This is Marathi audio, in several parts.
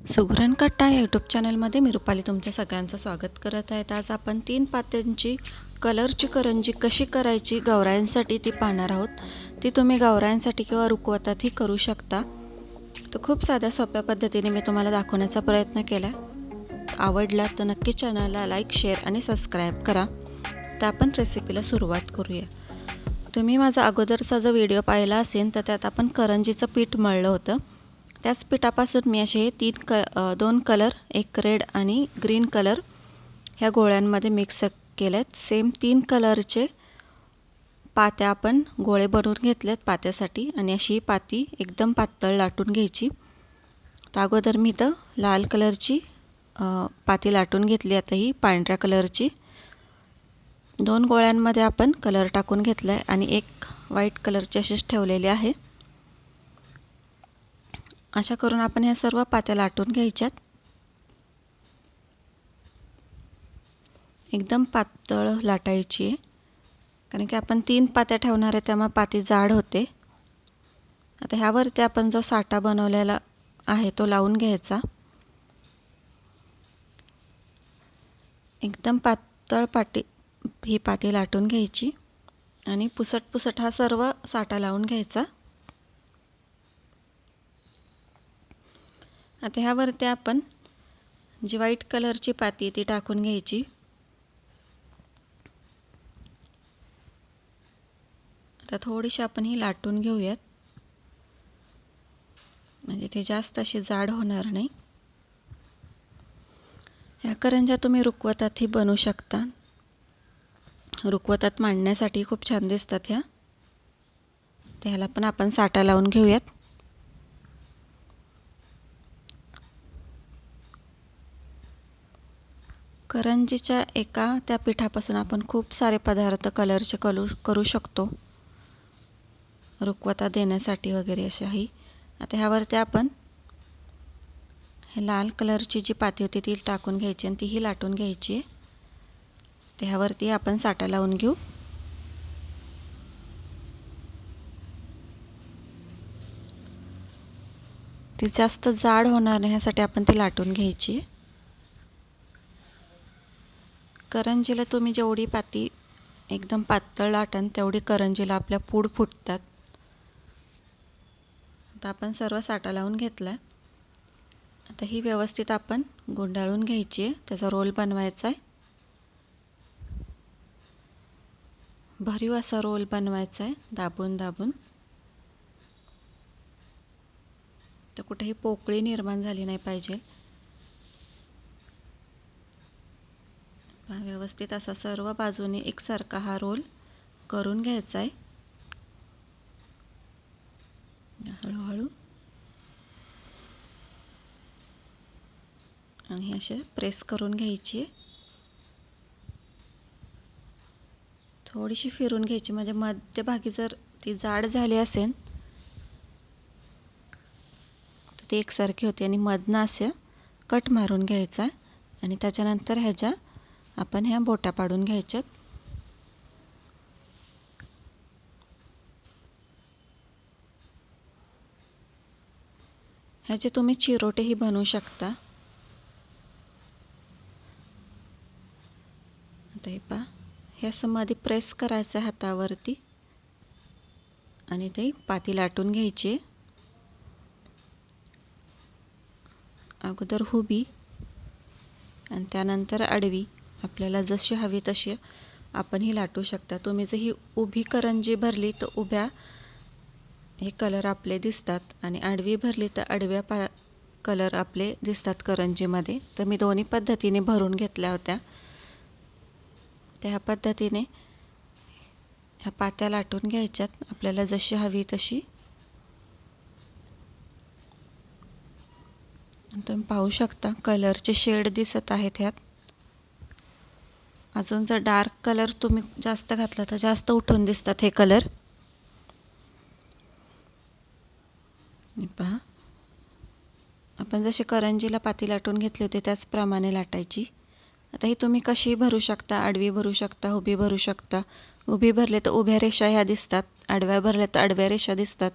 सुगरण कट्टा या यूट्यूब चॅनलमध्ये मी रुपाली तुमचं सगळ्यांचं स्वागत करत आहे. आज आपण 3 पात्यांची कलरची करंजी कशी करायची गौरायांसाठी ती पाहणार आहोत. ती तुम्ही गौरायांसाठी किंवा रुखवतातही करू शकता. तर खूप साध्या सोप्या पद्धतीने मी तुम्हाला दाखवण्याचा प्रयत्न केला. आवडला तर नक्की चॅनलला लाईक, शेअर आणि सबस्क्राईब करा. तर आपण रेसिपीला सुरुवात करूया. तुम्ही माझा अगोदरचा जो व्हिडिओ पाहिला असेल तर त्यात आपण करंजीचं पीठ मळलं होतं. त्याच पिठापासून मी असे 2 कलर, एक रेड आणि ग्रीन कलर ह्या गोळ्यांमध्ये मिक्स केलेत. सेम 3 कलरचे पात्या आपण गोळे बनवून घेतलेत पात्यासाठी आणि अशी पाती एकदम पातळ लाटून घ्यायची. तर अगोदर मी इथं लाल कलरची पाती लाटून घेतली. आता ही पांढऱ्या कलरची 2 गोळ्यांमध्ये आपण कलर टाकून घेतला आहे आणि एक व्हाईट कलरची अशीच ठेवलेली आहे. अशा करून आपण ह्या सर्व पात्या लाटून घ्यायच्यात. एकदम पातळ लाटायची आहे कारण की आपण 3 पात्या ठेवणार आहे त्यामुळे पाती जाड होते. आता ह्यावरती आपण जो साठा बनवलेला आहे तो लावून घ्यायचा. एकदम पातळ ही पाती लाटून घ्यायची आणि पुसट हा सर्व साठा लावून घ्यायचा. आता ह्यावरती आपण जी व्हाईट कलरची पाती ती टाकून घ्यायची. आता थोडीशी आपण ही लाटून घेऊयात म्हणजे ते जास्त अशी जाड होणार नाही. ह्या करंज्या तुम्ही रुखवतातही बनवू शकता. रुखवतात मांडण्यासाठी खूप छान दिसतात ह्या. त्याला पण आपण साठा लावून घेऊयात. करंजीच्या त्या पिठापासून आपण खूप सारे पदार्थ कलरचे करू शकतो रुखवता देण्यासाठी वगैरे अशाही. आता ह्यावरती आपण हे लाल कलरची जी पाती होती ती टाकून घ्यायची आणि तीही लाटून घ्यायची आहे. ह्यावरती आपण साठा लावून घेऊ. ती जास्त जाड होणार नाही ह्यासाठी आपण ती लाटून घ्यायची आहे. करंजीला तुम्ही जेवढी पाती एकदम पातळ लाटाल तेवढी करंजीला आपल्या पूड फुटतात. आता आपण सर्व साठा लावून घेतला. आता ही व्यवस्थित आपण गुंडाळून घ्यायची आहे. त्याचा रोल बनवायचा आहे. भरीव असा रोल बनवायचा आहे दाबून दाबून. तर कुठेही पोकळी निर्माण झाली नाही पाहिजे. व्यवस्थित असा सर्व बाजूने एकसारखा हा रोल करून घ्यायचा आहे. हळूहळू आणि असे प्रेस करून घ्यायची. थोडीशी फिरून घ्यायची म्हणजे मध्यभागी जर ती जाड झाली असेल तर ती एकसारखी होते आणि मधनं असं कट मारून घ्यायचा आणि त्याच्यानंतर ह्याच्या आपण ह्या बोटा पाडून घ्यायच्यात. ह्याचे तुम्ही चिरोटेही बनवू शकता. आता हे पहा, हे असं मध्ये प्रेस करायचं हातावरती आणि ते पाती लाटून घ्यायची. अगोदर उभी आणि त्यानंतर आडवी आपल्याला जशी हवी तशी आपण ही लाटू शकता. तुम्ही जर ही उभी करंजी भरली तर उभ्या हे कलर आपले दिसतात आणि आडवी भरली तर आडव्या कलर आपले दिसतात करंजीमध्ये. तर मी दोन्ही पद्धतीने भरून घेतल्या होत्या. त्या पद्धतीने ह्या पात्या लाटून घ्यायच्यात आपल्याला जशी हवी तशी. तुम्ही पाहू शकता कलरचे शेड दिसत आहेत ह्यात. अजून जर डार्क कलर तुम्ही जास्त घातला तर जास्त उठून दिसतात हे कलर. पहा, आपण जशी करंजीला पाती लाटून घेतली होती त्याचप्रमाणे लाटायची. आता ही तुम्ही कशी भरू शकता. आडवी भरू शकता, उभी भरू शकता. उभी भरले तर उभ्या रेषा ह्या दिसतात, आडव्या भरल्या तर आडव्या रेषा दिसतात.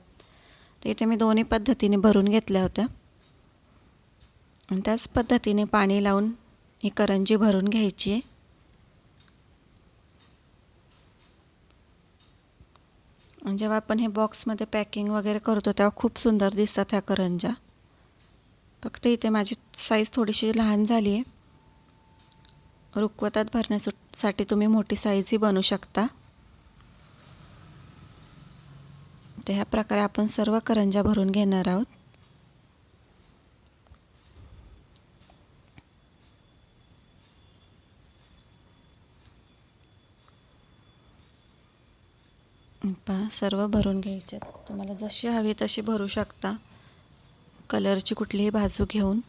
तर इथे मी दोन्ही पद्धतीने भरून घेतल्या होत्या. आणि त्याच पद्धतीने पाणी लावून ही करंजी भरून घ्यायची आहे. आणि जेव्हा आपण हे बॉक्समध्ये पॅकिंग वगैरे करतो तेव्हा खूप सुंदर दिसतात ह्या करंज्या. फक्त इथे माझी साईज थोडीशी लहान झाली आहे. रुखवतात भरण्यासाठी तुम्ही मोठी साईजही बनवू शकता. तर ह्या प्रकारे आपण सर्व करंज्या भरून घेणार आहोत. पहा सर्व भरून घ्यायचे. तुम्हाला जशी हवी तशी भरू शकता, कलरची कुठलीही बाजू घेऊन.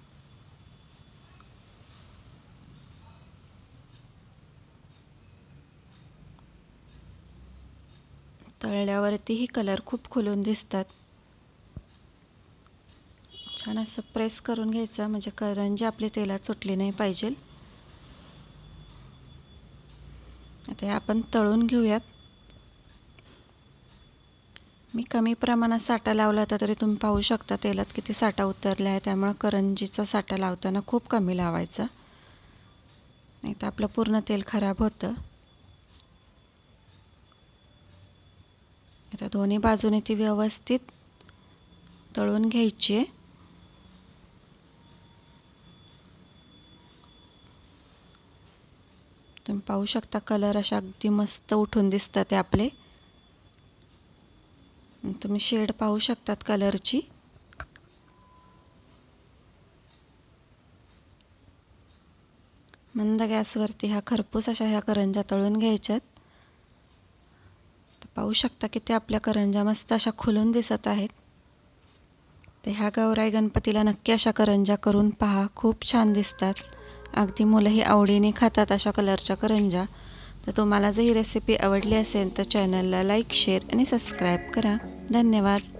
तळल्यावरतीही कलर खूप खुलून दिसतात. छान असं प्रेस करून घ्यायचं म्हणजे करंजी आपली तेलात सुटली नाही पाहिजे. आता हे आपण तळून घेऊयात. मी कमी प्रमाणात साठा लावला होता तरी तुम्ही पाहू शकता तेलात किती साठा उतरला आहे. त्यामुळे करंजीचा साठा लावताना खूप कमी लावायचा, नाही तर आपलं पूर्ण तेल खराब होतं. आता दोन्ही बाजूने ती व्यवस्थित तळून घ्यायची आहे. तुम्ही पाहू शकता कलर अशा अगदी मस्त उठून दिसतात ते आपले. तुम्ही शेड पाहू शकतात कलरची. मंद गॅसवरती ह्या खरपूस अशा ह्या करंज्या तळून घ्यायच्यात. पाहू शकता की ते आपल्या करंज्या मस्त अशा खुलून दिसत आहेत. तर ह्या गौराई गणपतीला नक्की अशा करंज्या करून पहा, खूप छान दिसतात. अगदी मुलंही आवडीने खातात अशा कलरच्या करंज्या. तर तुम्हाला जर ही रेसिपी आवडली असेल तर चॅनलला लाईक, शेअर आणि सबस्क्राईब करा. धन्यवाद.